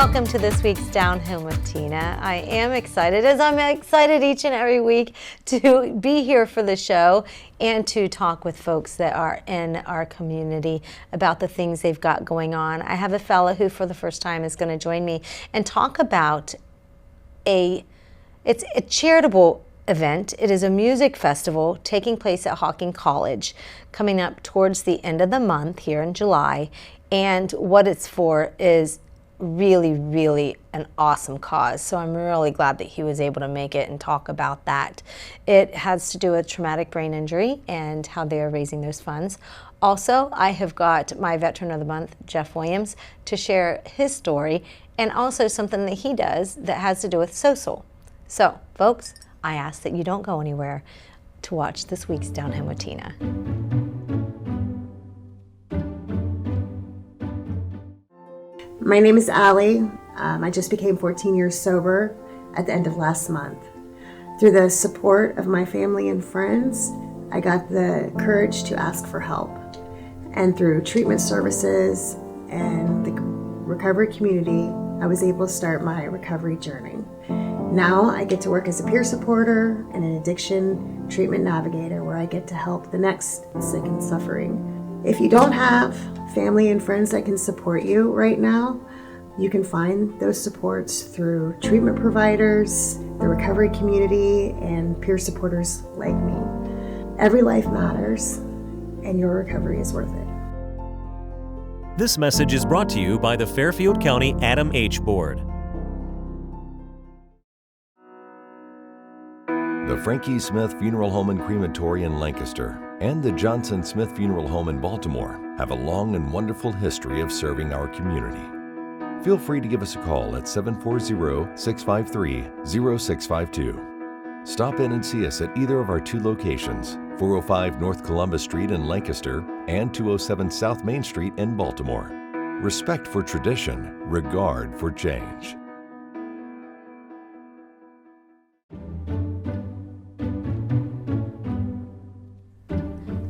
Welcome to this week's Down Home with Tina. I am excited, as I'm excited each and every week, to be here for the show and to talk with folks that are in our community about the things they've got going on. I have a fella who for the first time is going to join me and talk about it's a charitable event. It is a music festival taking place at Hawking College coming up towards the end of the month here in July. And what it's for is really an awesome cause. So I'm really glad that he was able to make it and talk about that. It has to do with traumatic brain injury and how they are raising those funds. Also, I have got my Veteran of the Month, Jeff Williams, to share his story and also something that he does that has to do with social. So, folks, I ask that you don't go anywhere to watch this week's Down Home with Tina. My name is Allie. I just became 14 years sober at the end of last month. Through the support of my family and friends, I got the courage to ask for help. And through treatment services and the recovery community, I was able to start my recovery journey. Now I get to work as a peer supporter and an addiction treatment navigator where I get to help the next sick and suffering. If you don't have family and friends that can support you right now, you can find those supports through treatment providers, the recovery community, and peer supporters like me. Every life matters, and your recovery is worth it. This message is brought to you by the Fairfield County Adam H. Board. The Frankie Smith Funeral Home and Crematory in Lancaster and the Johnson Smith Funeral Home in Baltimore have a long and wonderful history of serving our community. Feel free to give us a call at 740-653-0652. Stop in and see us at either of our two locations, 405 North Columbus Street in Lancaster and 207 South Main Street in Baltimore. Respect for tradition, regard for change.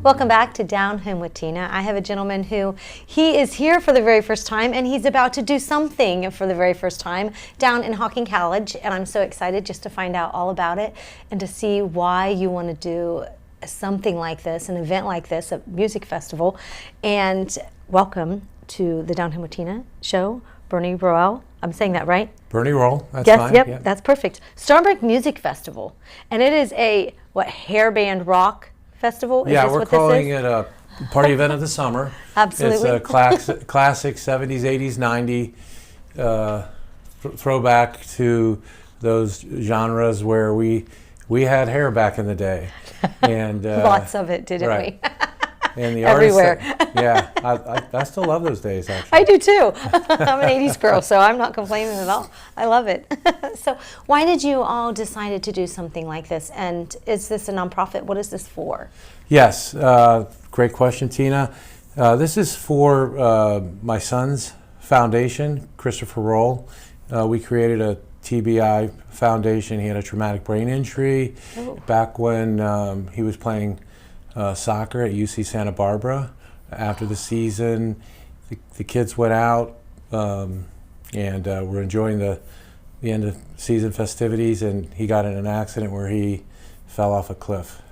Welcome back to Down Home with Tina. I have a gentleman who he is here for the very first time and he's about to do something for the very first time down in Hawking College, and I'm so excited just to find out all about it and to see why you want to do something like this, an event like this, a music festival. And welcome to the Down Home with Tina show, Bernie Roell. I'm saying that right? Bernie Roell, that's yes, fine. Yep, yeah. That's perfect. Starbrick Music Festival, and it is a hair band rock festival? Yeah, we're calling it a party event of the summer. Absolutely. It's a classic 70s, 80s, 90s throwback to those genres where we had hair back in the day. And lots of it, didn't we? And the everywhere. I still love those days, actually. I do too. I'm an 80s girl, so I'm not complaining at all. I love it. So why did you all decide to do something like this? And is this a nonprofit? What is this for? Yes, great question, Tina. This is for my son's foundation, Christopher Roell. We created a TBI foundation. He had a traumatic brain injury back when he was playing soccer at UC Santa Barbara. After the season, the kids went out and were enjoying the end of season festivities, and he got in an accident where he fell off a cliff.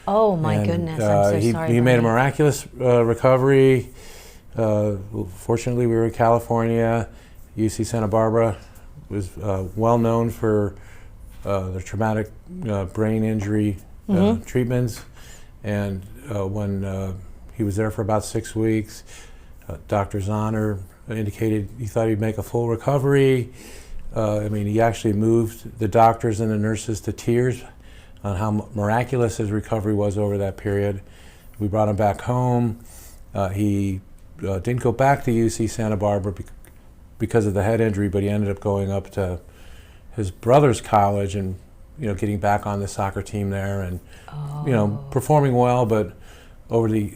Oh my goodness, I'm so sorry. He made a miraculous recovery. Fortunately, we were in California. UC Santa Barbara was well known for the traumatic brain injury treatments. And when he was there for about 6 weeks, Dr. Zahner indicated he thought he'd make a full recovery. He actually moved the doctors and the nurses to tears on how miraculous his recovery was over that period. We brought him back home. He didn't go back to UC Santa Barbara because of the head injury, but he ended up going up to his brother's college and getting back on the soccer team there and performing well. But over the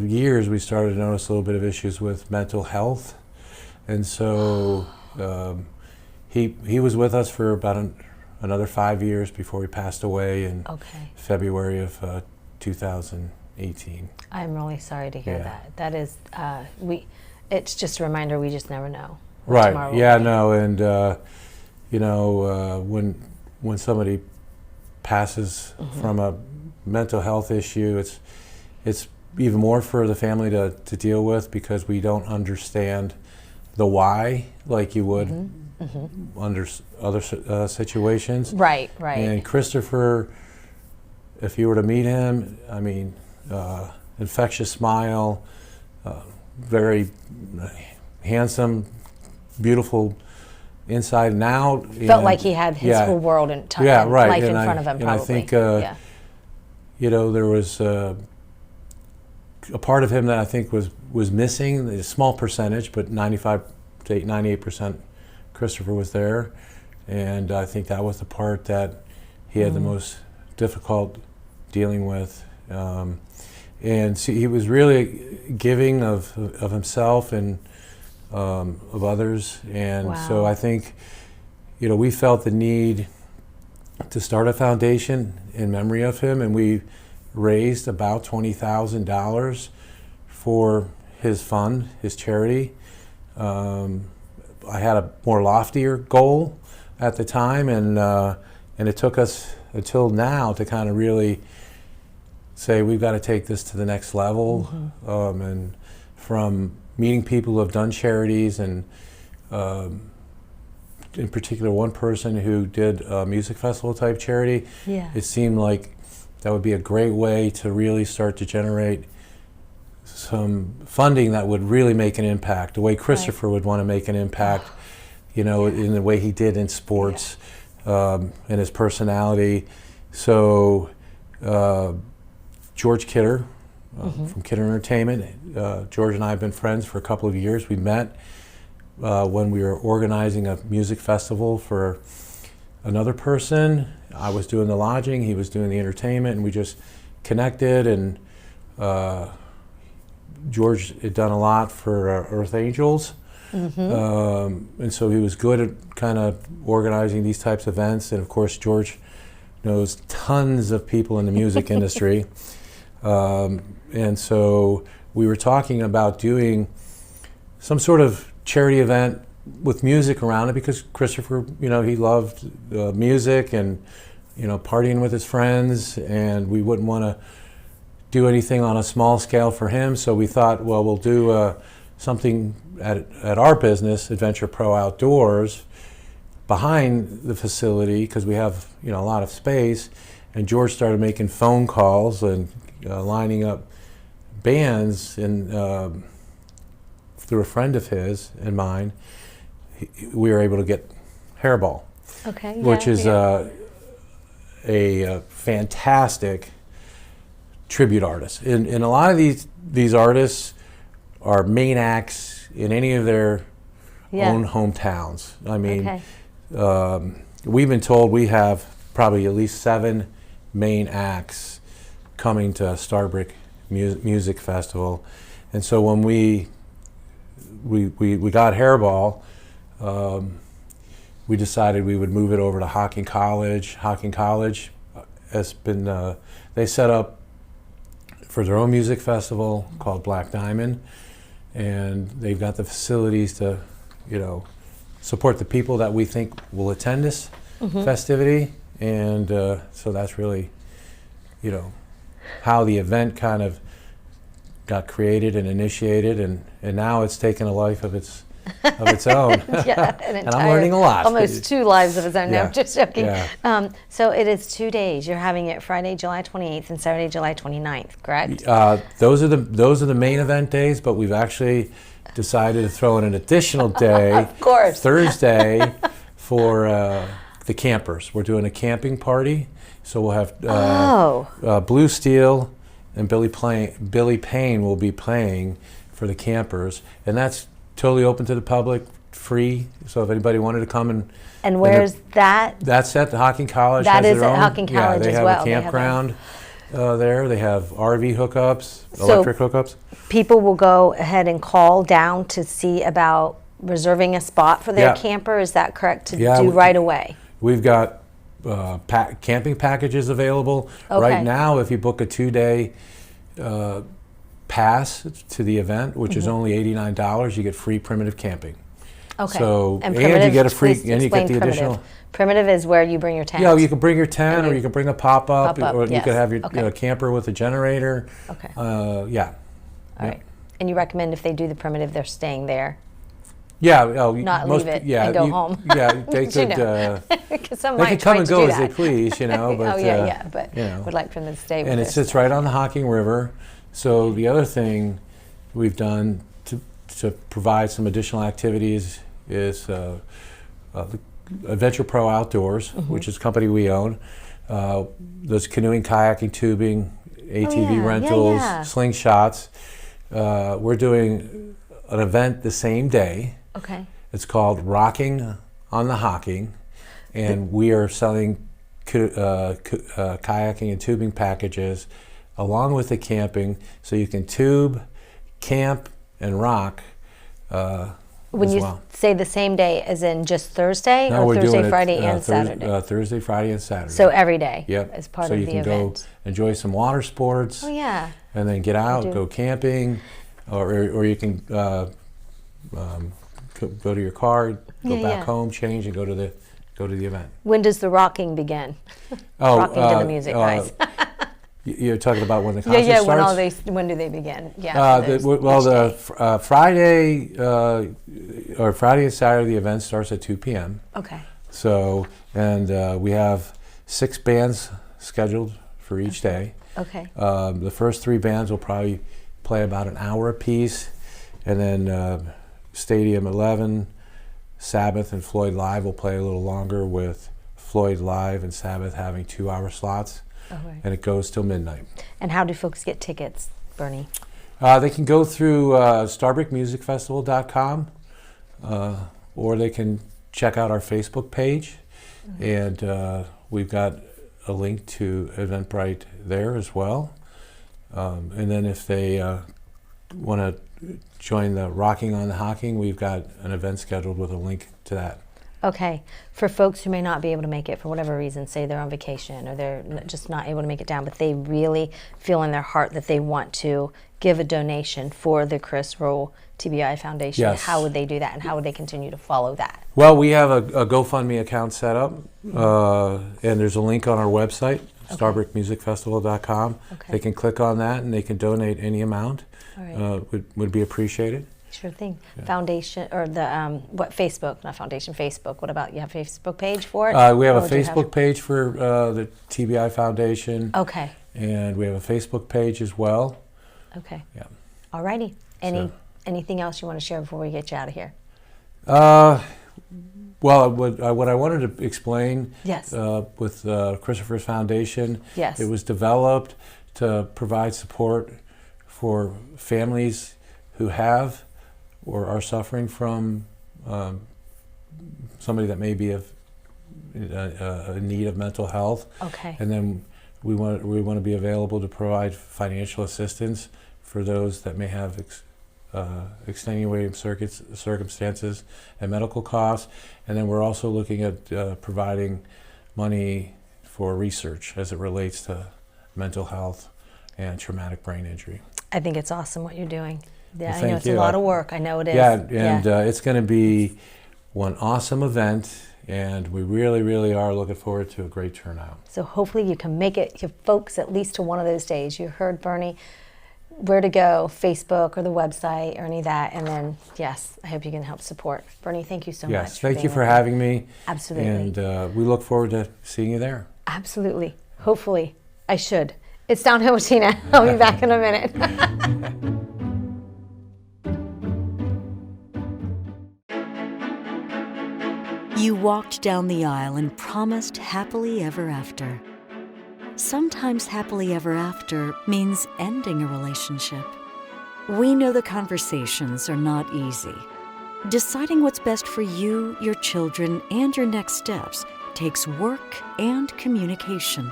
years, we started to notice a little bit of issues with mental health, and so he was with us for about another 5 years before he passed away in February of 2018. I'm really sorry to hear that. That is, it's just a reminder we just never know. what tomorrow Right. will Yeah. be. No. And when somebody passes from a mental health issue, it's even more for the family to deal with, because we don't understand the why like you would under other situations. Right, right. And Christopher, if you were to meet him, I mean, infectious smile, very handsome, beautiful inside and out. Felt like he had his whole world and right. life and in front of him, and probably. I think, yeah. there was a part of him that I think was missing, a small percentage, but 95 to 98% Christopher was there. And I think that was the part that he had the most difficult dealing with. And so he was really giving of himself and of others. And so I think, we felt the need to start a foundation in memory of him, and we raised about $20,000 for his fund, his charity. I had a more loftier goal at the time, and it took us until now to kind of really say we've got to take this to the next level. And from meeting people who have done charities, and in particular one person who did a music festival type charity, it seemed like that would be a great way to really start to generate some funding that would really make an impact, the way Christopher would want to make an impact, in the way he did in sports, and his personality. So George Kidder from Kidder Entertainment, George and I have been friends for a couple of years. We met when we were organizing a music festival for another person. I was doing the lodging, he was doing the entertainment, and we just connected. And George had done a lot for Earth Angels, and so he was good at kind of organizing these types of events. And of course, George knows tons of people in the music industry, and so we were talking about doing some sort of charity event with music around it, because Christopher, he loved music and, partying with his friends, and we wouldn't want to do anything on a small scale for him. So we thought, well, we'll do something at our business, Adventure Pro Outdoors, behind the facility, because we have, a lot of space. And George started making phone calls and lining up bands, and through a friend of his and mine, we were able to get Hairball, which is a fantastic tribute artist. And a lot of these artists are main acts in any of their own hometowns. I mean, we've been told we have probably at least 7 main acts coming to Starbrick Music Festival. And so when we got Hairball, we decided we would move it over to Hocking College. Hocking College has been, they set up for their own music festival called Black Diamond, and they've got the facilities to, support the people that we think will attend this festivity. And so that's really, how the event kind of got created and initiated, and now it's taken a life of its own. And I'm learning a lot. Almost 2 lives of his own. No, Yeah. I'm just joking. Yeah. So it is 2 days. You're having it Friday, July 28th and Saturday, July 29th, correct? Those are the main event days, but we've actually decided to throw in an additional day, Of course. Thursday, for the campers. We're doing a camping party, so we'll have Blue Steel and Billy Payne will be playing for the campers, and that's totally open to the public, free. So if anybody wanted to come and where's that? That's at the Hocking College. That has is their at own. Hocking College they as have well. a campground there. They have RV hookups, electric hookups. People will go ahead and call down to see about reserving a spot for their camper. Is that correct? To do right away. We've got camping packages available right now. If you book a 2-day pass to the event, which is only $89, you get free primitive camping. Okay. So, and you get a free, please and you get explain the primitive. additional. Primitive is where you bring your tent. Yeah, you can bring your tent, or you can bring a pop-up, Pop-up, or you yes. could have your Okay. camper with a generator. Okay. Yeah. All right. And you recommend if they do the primitive, they're staying there, Yeah. not leave it and go home. Yeah, they But you could. know. Because some They might can try come and to go do as they that. please, But oh yeah, but you know. would like for them to stay. And with it their sits right on the Hocking River. So the other thing we've done to provide some additional activities is Adventure Pro Outdoors, which is a company we own. There's canoeing, kayaking, tubing, ATV rentals, slingshots. We're doing an event the same day. Okay. It's called Rocking on the Hocking, and we are selling kayaking and tubing packages along with the camping, so you can tube, camp, and rock When as you well. say the same day, as in just Thursday, No, or we're Thursday, doing it, Friday, and Saturday? Thursday, Friday, and Saturday. So every day. Yep. As part so of you the can event. go enjoy some water sports. Oh yeah. And then get out, do. go camping, or you can go to your car, go back home, change, and go to the event. When does the rocking begin? Oh, Rocking to the music, guys. You're talking about when the concert Yeah. starts? When do they begin? Yeah. Friday or Friday and Saturday, the event starts at 2 p.m. Okay. So, and we have 6 bands scheduled for each day. Okay. The first 3 bands will probably play about an hour apiece, and then Stadium 11, Sabbath, and Floyd Live will play a little longer, with Floyd Live and Sabbath having 2-hour slots. Right. And it goes till midnight. And how do folks get tickets, Bernie? They can go through starbrickmusicfestival.com, or they can check out our Facebook page, and we've got a link to Eventbrite there as well. And then if they want to join the Rocking on the Hocking, we've got an event scheduled with a link to that. Okay. For folks who may not be able to make it for whatever reason, say they're on vacation or they're just not able to make it down, but they really feel in their heart that they want to give a donation for the Chris Roell TBI Foundation, Yes. how would they do that, and how would they continue to follow that? Well, we have a GoFundMe account set up, and there's a link on our website, starbrickmusicfestival.com. Okay. They can click on that and they can donate any amount. All right. Would be appreciated. Sure thing. Foundation, or the, Facebook, not Foundation, Facebook. What about, you have a Facebook page for it? We have Or a would you have- Facebook page for the TBI Foundation, Okay. and we have a Facebook page as well. Okay. Yeah. All righty. Anything else you want to share before we get you out of here? Well, what I wanted to explain Yes. with Christopher's Foundation, Yes. it was developed to provide support for families who have or are suffering from somebody that may be in need of mental health. Okay. And then we want to be available to provide financial assistance for those that may have extenuating circumstances and medical costs. And then we're also looking at providing money for research as it relates to mental health and traumatic brain injury. I think it's awesome what you're doing. Yeah, Well, I know thank it's you. a lot of work. I know it is. Yeah, and it's going to be one awesome event, and we really, really are looking forward to a great turnout. So hopefully you can make it, you folks, at least to one of those days. You heard Bernie, where to go, Facebook or the website or any of that. And then, yes, I hope you can help support. Bernie, thank you so much. Yes, thank you being for with having me. Absolutely. And we look forward to seeing you there. Absolutely. Hopefully. I should. It's downhill with Tina. I'll be back in a minute. You walked down the aisle and promised happily ever after. Sometimes happily ever after means ending a relationship. We know the conversations are not easy. Deciding what's best for you, your children, and your next steps takes work and communication.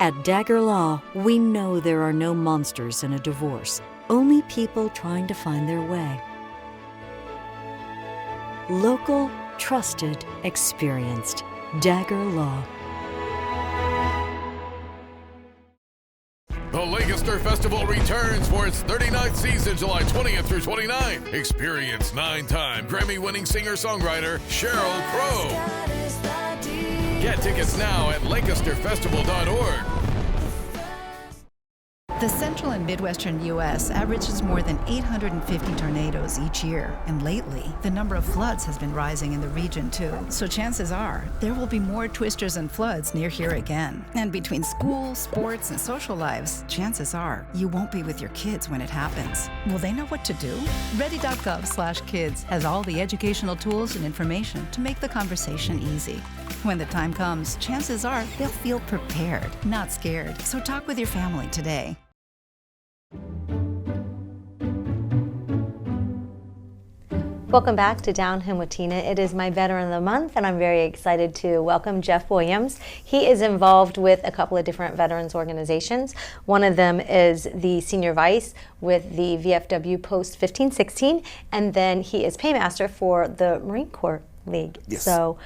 At Dagger Law, we know there are no monsters in a divorce, only people trying to find their way. Local, trusted, experienced. Dagger Law. The latest Lancaster Festival returns for its 39th season, July 20th through 29th. Experience 9-time Grammy-winning singer-songwriter Sheryl Crow. Get tickets now at lancasterfestival.org. The central and midwestern U.S. averages more than 850 tornadoes each year, and lately, the number of floods has been rising in the region too. So chances are, there will be more twisters and floods near here again. And between school, sports, and social lives, chances are, you won't be with your kids when it happens. Will they know what to do? Ready.gov/kids has all the educational tools and information to make the conversation easy. When the time comes, chances are they'll feel prepared, not scared. So talk with your family today. Welcome back to Down Home with Tina. It is my Veteran of the Month, and I'm very excited to welcome Jeff Williams. He is involved with a couple of different veterans organizations. One of them is the Senior Vice with the VFW Post 1516, and then he is paymaster for the Marine Corps League. Yes. So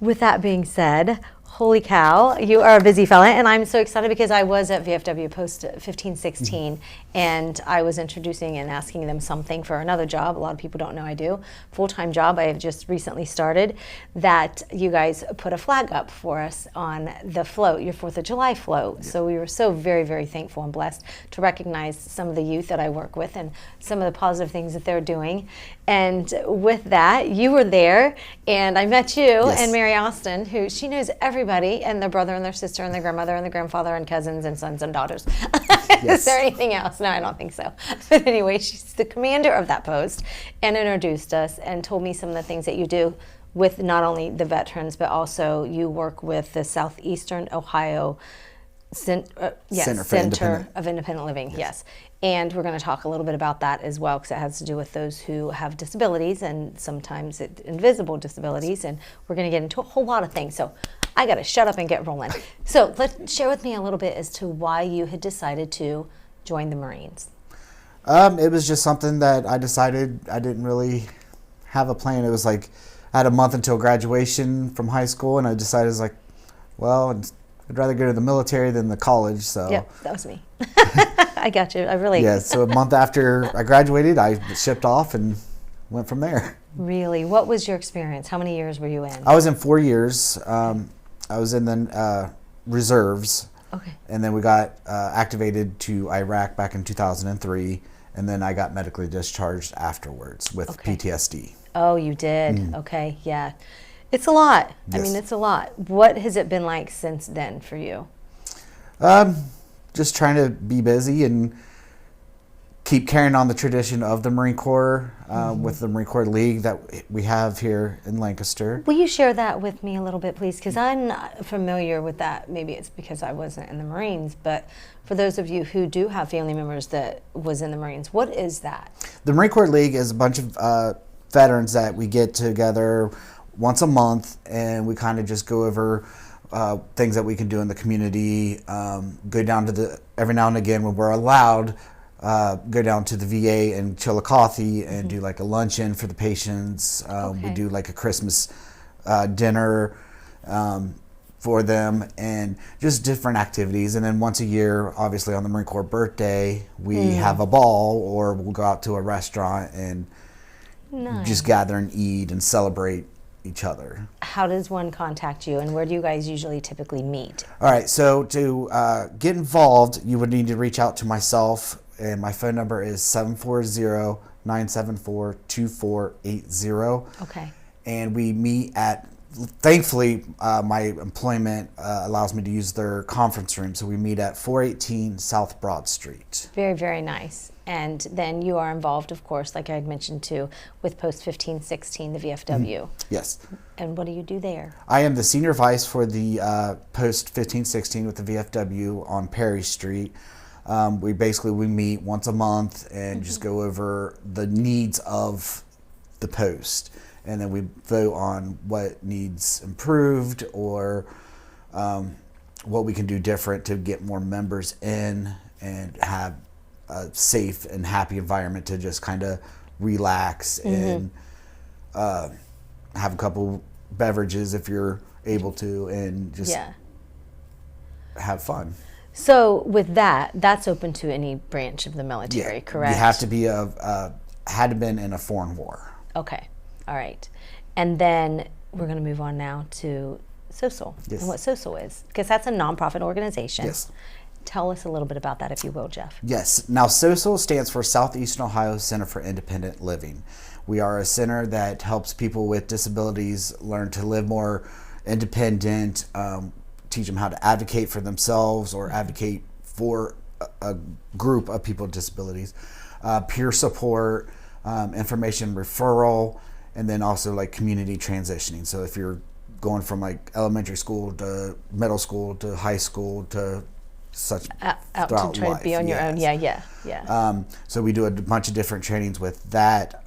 with that being said, holy cow, you are a busy fella, and I'm so excited because I was at VFW Post 1516, and I was introducing and asking them something for another job. A lot of people don't know I do. Full-time job I have just recently started, that you guys put a flag up for us on the float, your 4th of July float. So we were so very, very thankful and blessed to recognize some of the youth that I work with and some of the positive things that they're doing. And with that, you were there, and I met you and Mary Austin, who she knows everybody, and their brother and their sister and their grandmother and their grandfather and cousins and sons and daughters. Is there anything else? No, I don't think so. But anyway, she's the commander of that post and introduced us and told me some of the things that you do with not only the veterans, but also you work with the Southeastern Ohio Center of Independent Living. Yes. And we're going to talk a little bit about that as well, because it has to do with those who have disabilities and sometimes invisible disabilities. And we're going to get into a whole lot of things. So I got to shut up and get rolling. So share with me a little bit as to why you had decided to join the Marines. It was just something that I decided. I didn't really have a plan. It was like I had a month until graduation from high school, and I decided, I was like, well, I'd rather go to the military than the college. So yeah, that was me. I got you. I really. Yeah. So a month after I graduated, I shipped off and went from there. Really? What was your experience? How many years were you in? I was in 4 years. I was in the reserves. Okay. And then we got activated to Iraq back in 2003, and then I got medically discharged afterwards with PTSD. Oh, you did? Okay, yeah. It's a lot. Yes. I mean, it's a lot. What has it been like since then for you? Just trying to be busy and keep carrying on the tradition of the Marine Corps with the Marine Corps League that we have here in Lancaster. Will you share that with me a little bit, please? Because I'm not familiar with that. Maybe it's because I wasn't in the Marines, but for those of you who do have family members that was in the Marines, what is that? The Marine Corps League is a bunch of veterans that we get together once a month, and we kind of just go over things that we can do in the community, go down to every now and again when we're allowed, go down to the VA and Chillicothe and do like a luncheon for the patients. We do like a Christmas dinner for them, and just different activities. And then once a year, obviously on the Marine Corps birthday, we have a ball, or we'll go out to a restaurant and just gather and eat and celebrate each other. How does one contact you, and where do you guys usually typically meet? All right, so to get involved, you would need to reach out to myself, and my phone number is 740-974-2480. Okay. And we meet at, thankfully, my employment allows me to use their conference room, so we meet at 418 South Broad Street. Very, very nice. And then you are involved, of course, like I had mentioned too, with Post 1516, the VFW. Yes. And what do you do there? I am the senior vice for the Post 1516 with the VFW on Perry Street. We meet once a month and just go over the needs of the post. And then we vote on what needs improved, or what we can do different to get more members in and have a safe and happy environment to just kind of relax and have a couple beverages if you're able to, and just have fun. So with that, that's open to any branch of the military, correct? You have to be had to been in a foreign war. Okay, all right. And then we're going to move on now to SOSAL and what SOSAL is, because that's a nonprofit organization. Yes. Tell us a little bit about that, if you will, Jeff. Yes. Now, SOSAL stands for Southeastern Ohio Center for Independent Living. We are a center that helps people with disabilities learn to live more independent, teach them how to advocate for themselves or advocate for a group of people with disabilities, peer support, information referral, and then also like community transitioning. So if you're going from like elementary school to middle school to high school to such out to try life. to be on your own. Yeah. So we do a bunch of different trainings with that.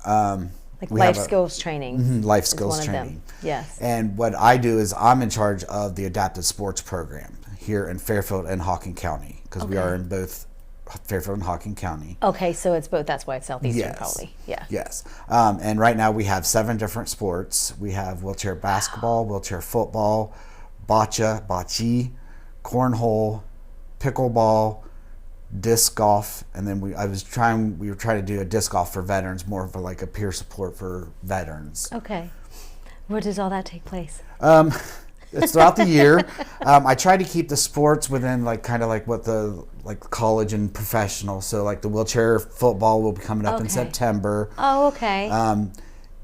Like life skills training. Life skills training. Yes. And what I do is I'm in charge of the adaptive sports program here in Fairfield and Hocking County, because we are in both Fairfield and Hocking County. Okay, so it's both. That's why it's Southeastern, probably. Yeah. Yes. And right now we have 7 different sports. We have wheelchair basketball, wheelchair football, bocce, cornhole, pickleball, disc golf, and then we were trying to do a disc golf for veterans, more of like a peer support for veterans. Okay. Where does all that take place? It's throughout the year. I try to keep the sports within like kind of like what the like college and professional. So like the wheelchair football will be coming up in September. Oh, okay.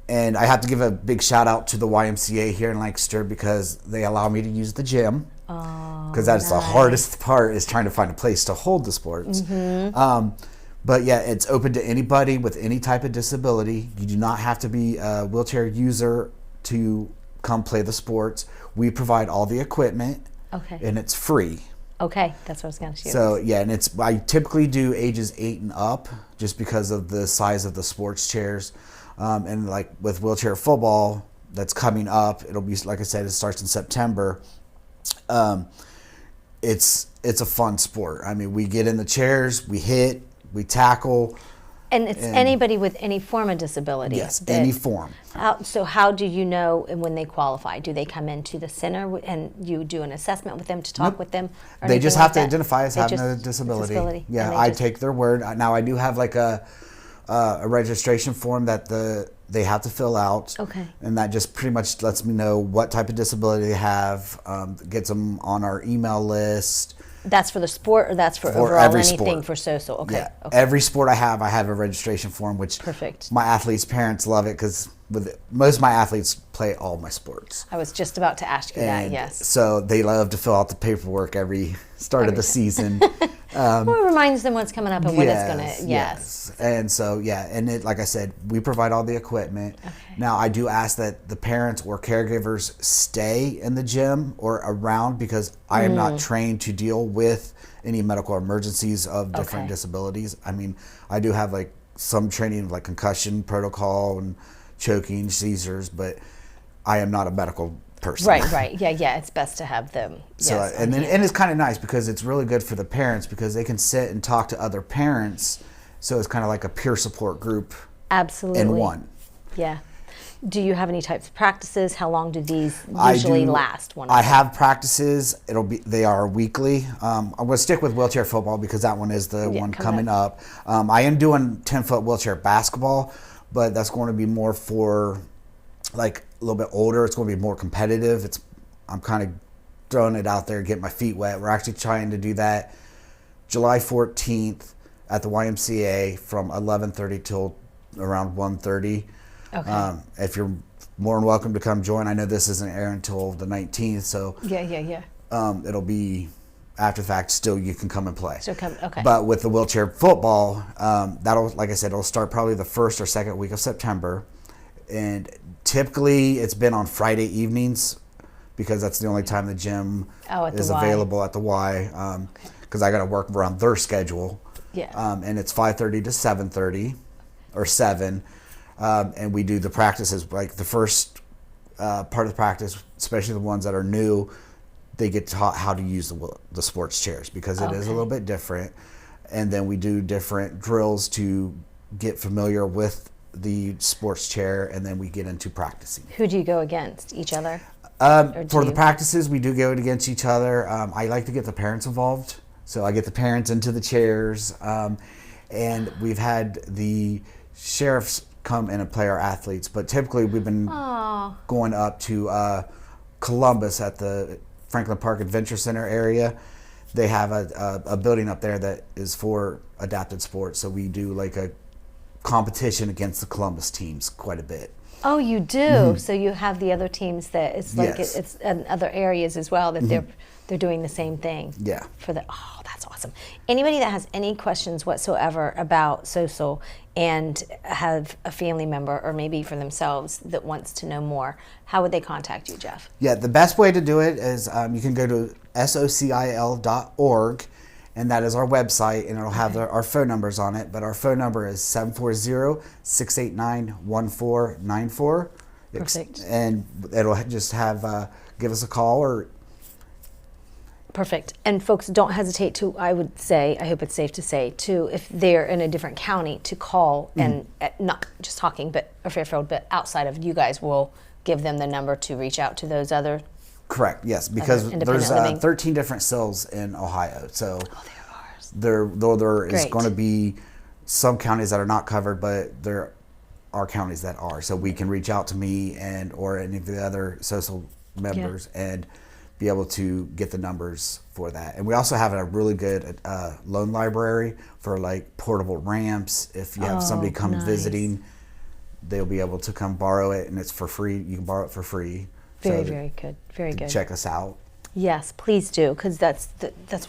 And I have to give a big shout out to the YMCA here in Lancaster, because they allow me to use the gym. Because that's the hardest part, is trying to find a place to hold the sports. But yeah, it's open to anybody with any type of disability. You do not have to be a wheelchair user to come play the sports. We provide all the equipment, and it's free. Okay, that's what I was going to shoot. So yeah, and I typically do ages 8 and up, just because of the size of the sports chairs. And like with wheelchair football that's coming up, it'll be, like I said, it starts in September. It's a fun sport. I mean, we get in the chairs, we hit, we tackle. And it's anybody with any form of disability. Yes, any form. So how do you know when they qualify? Do they come into the center and you do an assessment with them to talk with them? They just have to identify as having a disability. Yeah, I take their word. Now I do have like a registration form that they have to fill out. And that just pretty much lets me know what type of disability they have, gets them on our email list. That's for the sport, or that's for overall every anything sport. for SOSAL? Okay. Yeah. Every sport I have a registration form, which my athletes' parents love it, because most of my athletes play all my sports. I was just about to ask you that, yes. So they love to fill out the paperwork every start of the season. Well, it reminds them what's coming up and when it's going to, yes. And so, and it, like I said, we provide all the equipment. Now, I do ask that the parents or caregivers stay in the gym or around, because I am not trained to deal with any medical emergencies of different disabilities. I mean, I do have like some training of like concussion protocol and choking, seizures, but I am not a medical person. Right. Yeah. It's best to have them. So, and it's kind of nice, because it's really good for the parents, because they can sit and talk to other parents. So it's kind of like a peer support group. Absolutely. In one. Yeah. Do you have any types of practices? How long do these usually last? I have practices. They are weekly. I'm going to stick with wheelchair football, because that one is the one coming up. I am doing 10-foot wheelchair basketball, but that's going to be more for like a little bit older. It's going to be more competitive. I'm kind of throwing it out there, getting my feet wet. We're actually trying to do that July 14th at the YMCA from 11:30 till around 1:30. If you're more than welcome to come join. I know this isn't airing until the 19th, so it'll be after the fact. Still, you can come and play. But with the wheelchair football, that'll, like I said, it'll start probably the first or second week of September, and typically it's been on Friday evenings, because that's the only time the gym is available at the Y, because I got to work around their schedule. And it's 5:30 to 7:30 or 7. And we do the practices, like the first part of the practice, especially the ones that are new, they get taught how to use the sports chairs, because it is a little bit different. And then we do different drills to get familiar with the sports chair, and then we get into practicing. Who do you go against? Each other? For the practices, we do go against each other. I like to get the parents involved, So I get the parents into the chairs, and we've had the sheriffs come in and play our athletes, but typically we've been going up to Columbus at the Franklin Park Adventure Center area. They have a building up there that is for adapted sports, so we do like a competition against the Columbus teams quite a bit. Oh, you do? So you have the other teams that it's like Yes. it's in other areas as well that they're doing the same thing. Yeah. For the that's awesome. Anybody that has any questions whatsoever about social and have a family member or maybe for themselves that wants to know more, how would they contact you, Jeff? Yeah, the best way to do it is you can go to socil.org, and that is our website, and it'll have our phone numbers on it. But our phone number is 740-689-1494. Perfect. And it'll just have give us a call or. Perfect. And folks, don't hesitate to, I would say, I hope it's safe to say, to, if they're in a different county, to call and not just Hocking or Fairfield, but outside of you guys will give them the number to reach out to those other. Correct, yes, because there's living. 13 different CILs in Ohio. So there is Great. going to be some counties that are not covered, but there are counties that are. So we can reach out to me and or any of the other social members and be able to get the numbers for that. And we also have a really good loan library for like portable ramps. If you have somebody come visiting, they'll be able to come borrow it, and it's for free. You can borrow it for free. Very, very good. Very good. Check us out. Yes, please do, because that's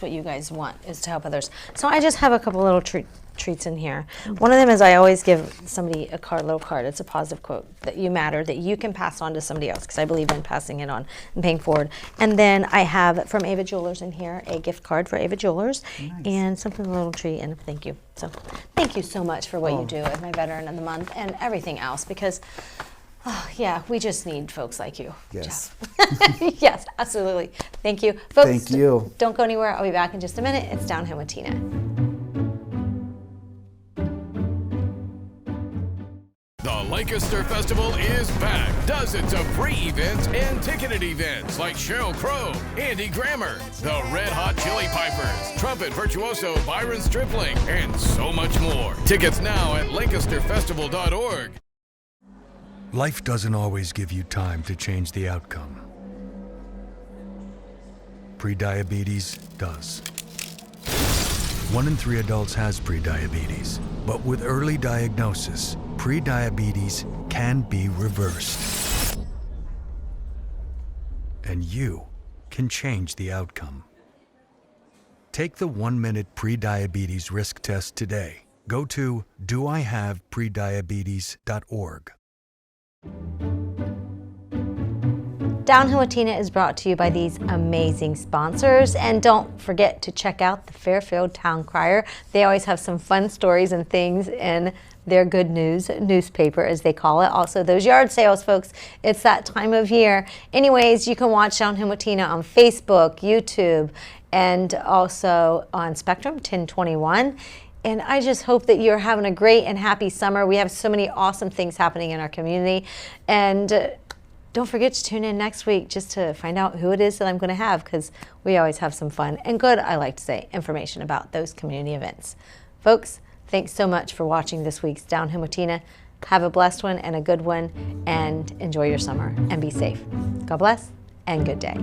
what you guys want, is to help others. So I just have a couple little treats in here. One of them is I always give somebody a little card. It's a positive quote that you matter, that you can pass on to somebody else, because I believe in passing it on and paying forward. And then I have from Ava Jewelers in here a gift card for Ava Jewelers and something, a little treat, and thank you. So thank you so much for what you do as my Veteran of the Month and everything else, because we just need folks like you. Yes. Yes, absolutely. Thank you. Folks, Thank you. Don't go anywhere. I'll be back in just a minute. It's Down Home with Tina. The Lancaster Festival is back. Dozens of free events and ticketed events like Sheryl Crow, Andy Grammer, the Red Hot Chili Pipers, trumpet virtuoso Byron Stripling, and so much more. Tickets now at lancasterfestival.org. Life doesn't always give you time to change the outcome. Prediabetes does. 1 in 3 adults has prediabetes, but with early diagnosis, prediabetes can be reversed. And you can change the outcome. Take the 1-minute prediabetes risk test today. Go to doihaveprediabetes.org. Downhill with Tina is brought to you by these amazing sponsors. And don't forget to check out the Fairfield Town Crier. They always have some fun stories and things in their Good News newspaper, as they call it. Also, those yard sales, folks. It's that time of year. Anyways, you can watch Downhill with Tina on Facebook, YouTube, and also on Spectrum 1021. And I just hope that you're having a great and happy summer. We have so many awesome things happening in our community. And don't forget to tune in next week just to find out who it is that I'm going to have, because we always have some fun and good, I like to say, information about those community events. Folks, thanks so much for watching this week's Down Home with Tina. Have a blessed one and a good one, and enjoy your summer and be safe. God bless and good day.